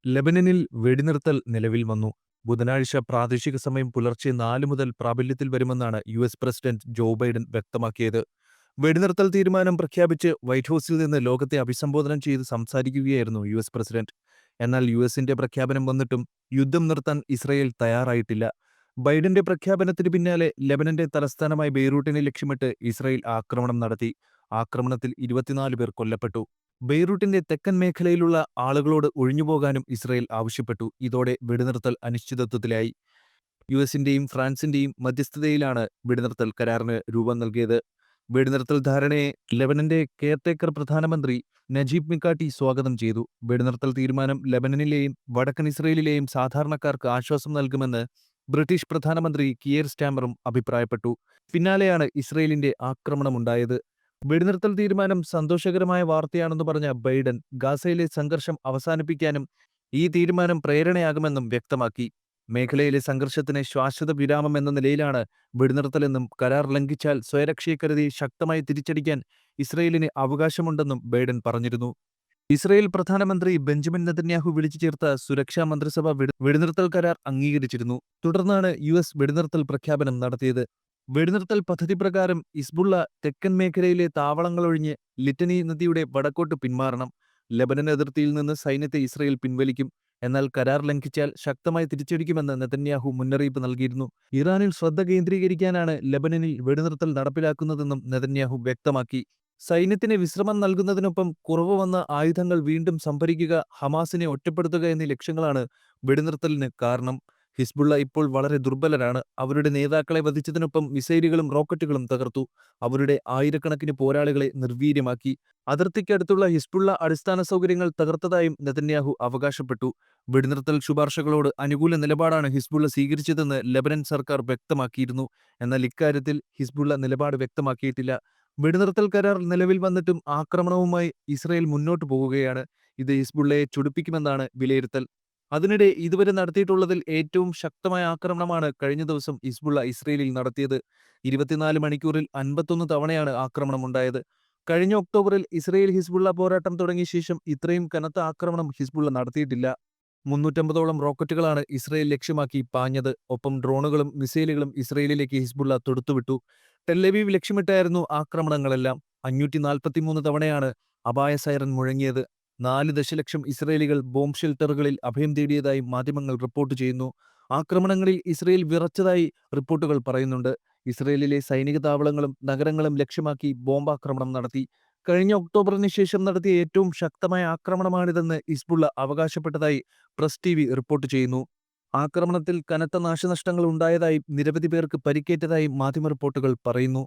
ലെബനനിൽ വെടിനിർത്തൽ നിലവിൽ വന്നു. ബുധനാഴ്ച പ്രാദേശിക സമയം പുലർച്ചെ 4 മുതൽ പ്രാബല്യത്തിൽ വരുമെന്നാണ് യുഎസ് പ്രസിഡന്റ് ജോ ബൈഡൻ വ്യക്തമാക്കിയത്. വെടിനിർത്തൽ തീരുമാനം പ്രഖ്യാപിച്ച് വൈറ്റ് ഹൗസിൽ നിന്ന് ലോകത്തെ അഭിസംബോധന ചെയ്ത് സംസാരിക്കുകയായിരുന്നു യുഎസ് പ്രസിഡന്റ്. എന്നാൽ യുഎസിന്റെ പ്രഖ്യാപനം വന്നിട്ടും യുദ്ധം നിർത്താൻ ഇസ്രയേൽ തയ്യാറായിട്ടില്ല. ബൈഡന്റെ പ്രഖ്യാപനത്തിന് പിന്നാലെ ലെബനന്റെ തലസ്ഥാനമായ ബെയ്റൂട്ടിനെ ലക്ഷ്യമിട്ട് ഇസ്രയേൽ ആക്രമണം നടത്തി. ആക്രമണത്തിൽ 24 പേർ കൊല്ലപ്പെട്ടു. ബെയ്റൂട്ടിന്റെ തെക്കൻ മേഖലയിലുള്ള ആളുകളോട് ഒഴിഞ്ഞുപോകാനും ഇസ്രയേൽ ആവശ്യപ്പെട്ടു. ഇതോടെ വെടിനിർത്തൽ അനിശ്ചിതത്വത്തിലായി. യുഎസിന്റെയും ഫ്രാൻസിന്റെയും മധ്യസ്ഥതയിലാണ് വെടിനിർത്തൽ കരാറിന് രൂപം നൽകിയത്. വെടിനിർത്തൽ ധാരണയെ ലെബനന്റെ കെയർടേക്കർ പ്രധാനമന്ത്രി നജീബ് മിക്കാട്ടി സ്വാഗതം ചെയ്തു. വെടിനിർത്തൽ തീരുമാനം ലെബനനിലെയും വടക്കൻ ഇസ്രയേലിലെയും സാധാരണക്കാർക്ക് ആശ്വാസം നൽകുമെന്ന് ബ്രിട്ടീഷ് പ്രധാനമന്ത്രി കിയർ സ്റ്റാമറും അഭിപ്രായപ്പെട്ടു. പിന്നാലെയാണ് ഇസ്രയേലിന്റെ ആക്രമണമുണ്ടായത്. വെടിനിർത്തൽ തീരുമാനം സന്തോഷകരമായ വാർത്തയാണെന്ന് പറഞ്ഞ ബൈഡൻ ഗാസയിലെ സംഘർഷം അവസാനിപ്പിക്കാനും ഈ തീരുമാനം പ്രേരണയാകുമെന്നും വ്യക്തമാക്കി. മേഖലയിലെ സംഘർഷത്തിന് ശാശ്വത വിരാമം എന്ന നിലയിലാണ് വെടിനിർത്തലെന്നും കരാർ ലംഘിച്ചാൽ സ്വയരക്ഷയെ കരുതി ശക്തമായി തിരിച്ചടിക്കാൻ ഇസ്രയേലിന് അവകാശമുണ്ടെന്നും ബൈഡൻ പറഞ്ഞിരുന്നു. ഇസ്രയേൽ പ്രധാനമന്ത്രി ബെഞ്ചമിൻ നെതന്യാഹു വിളിച്ചു ചേർത്ത സുരക്ഷാ മന്ത്രിസഭ വെടിനിർത്തൽ കരാർ അംഗീകരിച്ചിരുന്നു. തുടർന്നാണ് യുഎസ് വെടിനിർത്തൽ പ്രഖ്യാപനം നടത്തിയത്. വെടിനിർത്തൽ പദ്ധതി പ്രകാരം ഹിസ്ബുള്ള തെക്കൻ മേഖലയിലെ താവളങ്ങളൊഴിഞ്ഞ് ലിറ്റനി നദിയുടെ വടക്കോട്ട് പിന്മാറണം. ലെബനൻ അതിർത്തിയിൽ നിന്ന് സൈന്യത്തെ ഇസ്രയേൽ പിൻവലിക്കും. എന്നാൽ കരാർ ലംഘിച്ചാൽ ശക്തമായി തിരിച്ചടിക്കുമെന്ന് നെതന്യാഹു മുന്നറിയിപ്പ് നൽകിയിരുന്നു. ഇറാനിൽ ശ്രദ്ധ കേന്ദ്രീകരിക്കാനാണ് ലെബനനിൽ വെടിനിർത്തൽ നടപ്പിലാക്കുന്നതെന്നും നെതന്യാഹു വ്യക്തമാക്കി. സൈന്യത്തിന് വിശ്രമം നൽകുന്നതിനൊപ്പം കുറവ് വന്ന ആയുധങ്ങൾ വീണ്ടും സംഭരിക്കുക, ഹമാസിനെ ഒറ്റപ്പെടുത്തുക എന്നീ ലക്ഷ്യങ്ങളാണ് വെടിനിർത്തലിന് കാരണം. ഹിസ്ബുള്ള ഇപ്പോൾ വളരെ ദുർബലരാണ്. അവരുടെ നേതാക്കളെ വധിച്ചതിനൊപ്പം മിസൈലുകളും റോക്കറ്റുകളും തകർത്തു. അവരുടെ ആയിരക്കണക്കിന് പോരാളികളെ നിർവീര്യമാക്കി. അതിർത്തിക്കടുത്തുള്ള ഹിസ്ബുള്ള അടിസ്ഥാന സൗകര്യങ്ങൾ തകർത്തതായും നെതന്യാഹു അവകാശപ്പെട്ടു. വെടിനിർത്തൽ ശുപാർശകളോട് അനുകൂല നിലപാടാണ് ഹിസ്ബുള്ള സ്വീകരിച്ചതെന്ന് ലെബനൻ സർക്കാർ വ്യക്തമാക്കിയിരുന്നു. എന്നാൽ ഇക്കാര്യത്തിൽ ഹിസ്ബുള്ള നിലപാട് വ്യക്തമാക്കിയിട്ടില്ല. വെടിനിർത്തൽ കരാർ നിലവിൽ വന്നിട്ടും ആക്രമണവുമായി ഇസ്രയേൽ മുന്നോട്ടു പോകുകയാണ്. ഇത് ഹിസ്ബുള്ളയെ ചൊടിപ്പിക്കുമെന്നാണ് വിലയിരുത്തൽ. അതിനിടെ ഇതുവരെ നടത്തിയിട്ടുള്ളതിൽ ഏറ്റവും ശക്തമായ ആക്രമണമാണ് കഴിഞ്ഞ ദിവസം ഹിസ്ബുള്ള ഇസ്രയേലിൽ നടത്തിയത്. 24 മണിക്കൂറിൽ 51 തവണയാണ് ആക്രമണമുണ്ടായത്. കഴിഞ്ഞ ഒക്ടോബറിൽ ഇസ്രയേൽ ഹിസ്ബുള്ള പോരാട്ടം തുടങ്ങിയ ശേഷം ഇത്രയും കനത്ത ആക്രമണം ഹിസ്ബുള്ള നടത്തിയിട്ടില്ല. 350ഓളം റോക്കറ്റുകളാണ് ഇസ്രയേൽ ലക്ഷ്യമാക്കി പാഞ്ഞത്. ഒപ്പം ഡ്രോണുകളും മിസൈലുകളും ഇസ്രയേലിലേക്ക് ഹിസ്ബുള്ള തൊടുത്തുവിട്ടു. ടെല്ലവീവ് ലക്ഷ്യമിട്ടായിരുന്നു ആക്രമണങ്ങളെല്ലാം. 543 തവണയാണ് അപായ സൈറൻ മുഴങ്ങിയത്. 4 ദശലക്ഷം ഇസ്രയേലികൾ ബോംബ് ഷെൽട്ടറുകളിൽ അഭയം തേടിയതായി മാധ്യമങ്ങൾ റിപ്പോർട്ട് ചെയ്യുന്നു. ആക്രമണങ്ങളിൽ ഇസ്രയേൽ വിറച്ചതായി റിപ്പോർട്ടുകൾ പറയുന്നുണ്ട്. ഇസ്രയേലിലെ സൈനിക താവളങ്ങളും നഗരങ്ങളും ലക്ഷ്യമാക്കി ബോംബാക്രമണം നടത്തി. കഴിഞ്ഞ ഒക്ടോബറിന് ശേഷം നടത്തിയ ഏറ്റവും ശക്തമായ ആക്രമണമാണിതെന്ന് ഹിസ്ബുള്ള അവകാശപ്പെട്ടതായി പ്രസ് ടിവി റിപ്പോർട്ട് ചെയ്യുന്നു. ആക്രമണത്തിൽ കനത്ത നാശനഷ്ടങ്ങൾ ഉണ്ടായതായും നിരവധി പേർക്ക് പരിക്കേറ്റതായും മാധ്യമ റിപ്പോർട്ടുകൾ പറയുന്നു.